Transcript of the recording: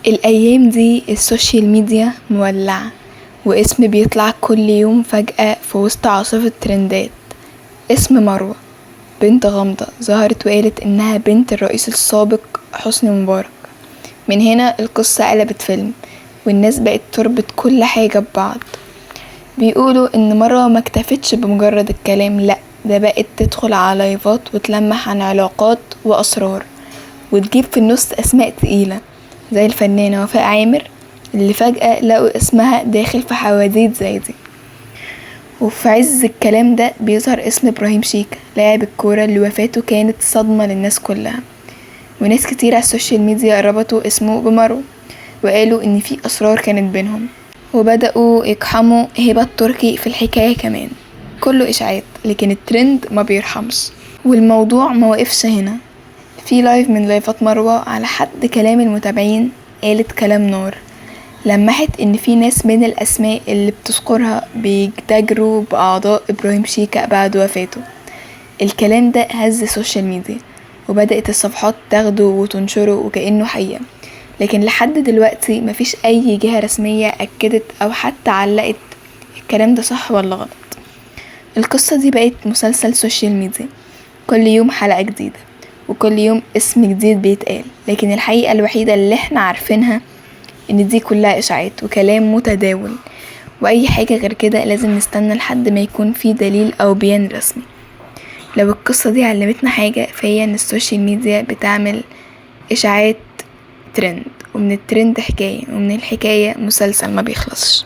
الأيام دي السوشيال ميديا مولعة، واسم بيطلع كل يوم فجأة في وسط عاصفة ترندات. اسم مروة بنت غامضة ظهرت وقالت إنها بنت الرئيس السابق حسني مبارك. من هنا القصة قلبت فيلم، والناس بقت تربط كل حاجة ببعض. بيقولوا إن مروة ما اكتفتش بمجرد الكلام، لأ ده بقت تدخل على لايفات وتلمح عن علاقات وأسرار، وتجيب في النص أسماء تقيلة زي الفنانة وفاء عامر اللي فجأة لقوا اسمها داخل في حواديت زي دي. وفي عز الكلام ده بيظهر اسم إبراهيم شيكا لاعب الكورة اللي وفاته كانت صدمة للناس كلها، وناس كتير على السوشيال ميديا ربطوا اسمه بمروة وقالوا إن في أسرار كانت بينهم، وبدأوا يقحموا هبة التركي في الحكاية كمان. كله إشاعات لكن الترند ما بيرحمش. والموضوع ما وقفش هنا، في لايف من لايفات مروة على حد كلام المتابعين قالت كلام نار، لمحت ان في ناس من الاسماء اللي بتذكرها بيتاجروا باعضاء ابراهيم شيكا بعد وفاته. الكلام ده هز السوشيال ميديا، وبدأت الصفحات تاخده وتنشره وكأنه حقيقة، لكن لحد دلوقتي مفيش اي جهة رسمية اكدت او حتى علقت الكلام ده صح ولا غلط. القصة دي بقت مسلسل سوشيال ميديا، كل يوم حلقة جديدة وكل يوم اسم جديد بيتقال، لكن الحقيقة الوحيدة اللي احنا عارفينها ان دي كلها اشاعات وكلام متداول، واي حاجة غير كده لازم نستنى لحد ما يكون في دليل او بيان رسمي. لو القصة دي علمتنا حاجة فهي ان السوشيال ميديا بتعمل اشاعات ترند، ومن الترند حكاية، ومن الحكاية مسلسل ما بيخلصش.